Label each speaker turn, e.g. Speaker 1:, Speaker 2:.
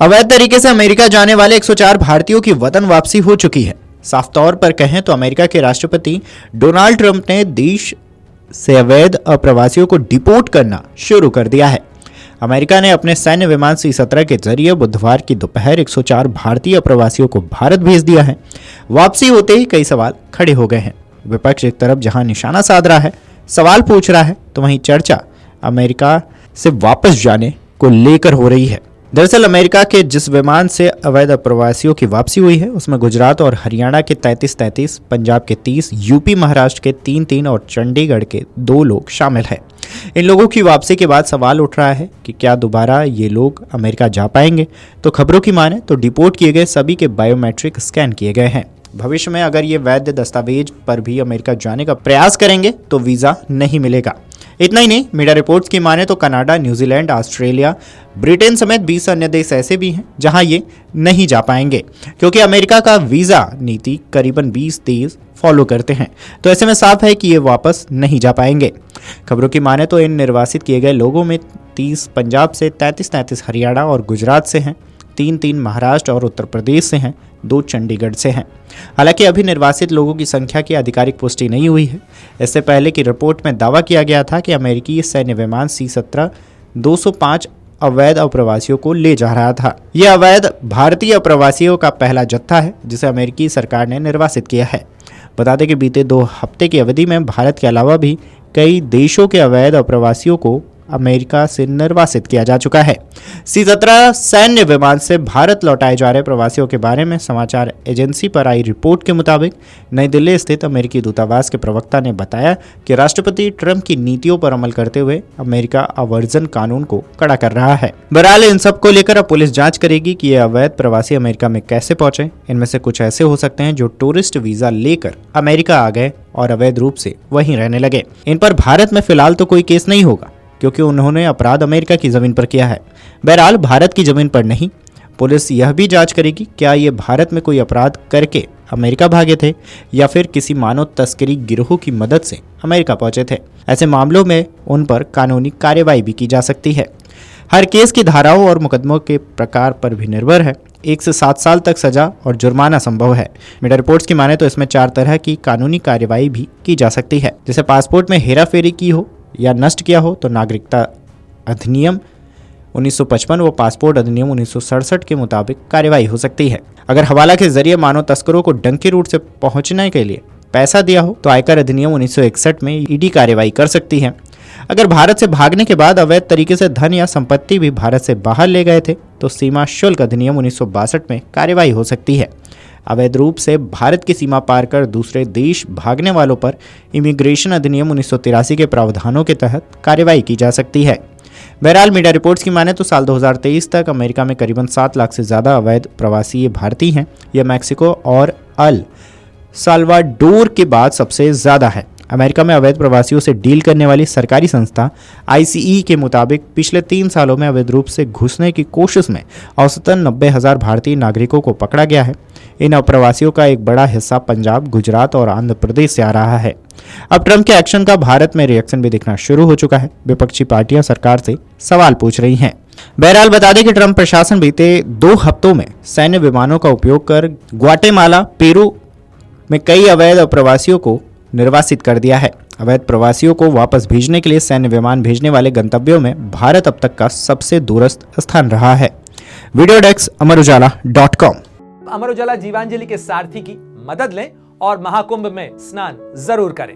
Speaker 1: अवैध तरीके से अमेरिका जाने वाले 104 भारतीयों की वतन वापसी हो चुकी है। साफ तौर पर कहें तो अमेरिका के राष्ट्रपति डोनाल्ड ट्रंप ने देश से अवैध अप्रवासियों को डिपोर्ट करना शुरू कर दिया है। अमेरिका ने अपने सैन्य विमान C-17 के जरिए बुधवार की दोपहर 104 भारतीय अप्रवासियों को भारत भेज दिया है। वापसी होते ही कई सवाल खड़े हो गए हैं। विपक्ष एक तरफ जहां निशाना साध रहा है, सवाल पूछ रहा है, तो वहीं चर्चा अमेरिका से वापस जाने को लेकर हो रही है। दरअसल अमेरिका के जिस विमान से अवैध अप्रवासियों की वापसी हुई है उसमें गुजरात और हरियाणा के 33, पंजाब के 30, यूपी महाराष्ट्र के 3 और चंडीगढ़ के 2 लोग शामिल हैं। इन लोगों की वापसी के बाद सवाल उठ रहा है कि क्या दोबारा ये लोग अमेरिका जा पाएंगे। तो खबरों की माने तो डिपोर्ट किए गए सभी के बायोमेट्रिक स्कैन किए गए हैं। भविष्य में अगर ये वैध दस्तावेज पर भी अमेरिका जाने का प्रयास करेंगे तो वीजा नहीं मिलेगा। इतना ही नहीं, मीडिया रिपोर्ट्स की माने तो कनाडा, न्यूजीलैंड, ऑस्ट्रेलिया, ब्रिटेन समेत 20 अन्य देश ऐसे भी हैं जहां ये नहीं जा पाएंगे, क्योंकि अमेरिका का वीजा नीति करीबन 20 देश फॉलो करते हैं। तो ऐसे में साफ है कि ये वापस नहीं जा पाएंगे। खबरों की माने तो इन निर्वासित किए गए लोगों में 30 पंजाब से, 33 हरियाणा और गुजरात से हैं, 3 महाराष्ट्र और उत्तर प्रदेश से हैं, 2 चंडीगढ़ से हैं। हालांकि अभी निर्वासित लोगों की संख्या की आधिकारिक पुष्टि नहीं हुई है। इससे पहले की रिपोर्ट में दावा किया गया था कि अमेरिकी सैन्य विमान C-17 205 अवैध अप्रवासियों को ले जा रहा था। यह अवैध भारतीय अप्रवासियों का पहला जत्था है जिसे अमेरिकी सरकार ने निर्वासित किया है। बता दें कि बीते 2 हफ्ते की अवधि में भारत के अलावा भी कई देशों के अवैध अप्रवासियों को अमेरिका से निर्वासित किया जा चुका है। C-17 सैन्य विमान से भारत लौटाए जा रहे प्रवासियों के बारे में समाचार एजेंसी पर आई रिपोर्ट के मुताबिक नई दिल्ली स्थित अमेरिकी दूतावास के प्रवक्ता ने बताया कि राष्ट्रपति ट्रंप की नीतियों पर अमल करते हुए अमेरिका आवर्जन कानून को कड़ा कर रहा है। बहरहाल इन सब को लेकर अब पुलिस जांच करेगी कि ये अवैध प्रवासी अमेरिका में कैसे पहुंचे। इनमें से कुछ ऐसे हो सकते हैं जो टूरिस्ट वीजा लेकर अमेरिका आ गए और अवैध रूप से वहीं रहने लगे। इन पर भारत में फिलहाल तो कोई केस नहीं होगा क्योंकि उन्होंने अपराध अमेरिका की जमीन पर किया है। बहरहाल भारत की जमीन पर नहीं। पुलिस यह भी जांच करेगी क्या ये भारत में कोई अपराध करके अमेरिका भागे थे या फिर किसी मानव तस्करी गिरोह की मदद से अमेरिका पहुंचे थे। ऐसे मामलों में उन पर कानूनी कार्रवाई भी की जा सकती है। हर केस की धाराओं और मुकदमों के प्रकार पर भी निर्भर है। 1 से 7 साल तक सजा और जुर्माना संभव है। मीडिया रिपोर्ट्स की माने तो इसमें 4 तरह की कानूनी कार्रवाई भी की जा सकती है। जैसे पासपोर्ट में हेराफेरी की हो या नष्ट किया हो तो नागरिकता अधिनियम 1955 व पासपोर्ट अधिनियम 1967 के मुताबिक कार्रवाई हो सकती है। अगर हवाला के जरिए मानव तस्करों को डंकी रूट से पहुंचने के लिए पैसा दिया हो तो आयकर अधिनियम 1961 में ईडी कार्रवाई कर सकती है। अगर भारत से भागने के बाद अवैध तरीके से धन या संपत्ति भी भारत से बाहर ले गए थे तो सीमा शुल्क अधिनियम 1962 में कार्रवाई हो सकती है। अवैध रूप से भारत की सीमा पार कर दूसरे देश भागने वालों पर इमिग्रेशन अधिनियम 1983 के प्रावधानों के तहत कार्रवाई की जा सकती है। बहरहाल मीडिया रिपोर्ट्स की माने तो साल 2023 तक अमेरिका में करीबन 7 लाख से ज़्यादा अवैध प्रवासी भारतीय हैं। यह मैक्सिको और अल साल्वाडोर के बाद सबसे ज़्यादा है। अमेरिका में अवैध प्रवासियों से डील करने वाली सरकारी संस्था ICE के मुताबिक पिछले 3 सालों में अवैध रूप से घुसने की कोशिश में औसतन 90,000 भारतीय नागरिकों को पकड़ा गया है। इन अप्रवासियों का एक बड़ा हिस्सा पंजाब, गुजरात और आंध्र प्रदेश से आ रहा है। अब ट्रंप के एक्शन का भारत में रिएक्शन भी दिखना शुरू हो चुका है। विपक्षी पार्टियां सरकार से सवाल पूछ रही हैं। बहरहाल बता दें कि ट्रंप प्रशासन बीते 2 हफ्तों में सैन्य विमानों का उपयोग कर ग्वाटेमाला, पेरू में कई अवैध अप्रवासियों को निर्वासित कर दिया है। अवैध प्रवासियों को वापस भेजने के लिए सैन्य विमान भेजने वाले गंतव्यों में भारत अब तक का सबसे दूरस्थ स्थान रहा है। Video desk अमरउजाला.com।
Speaker 2: अमर उजाला जीवांजलि के सारथी की मदद लें और महाकुंभ में स्नान जरूर करें।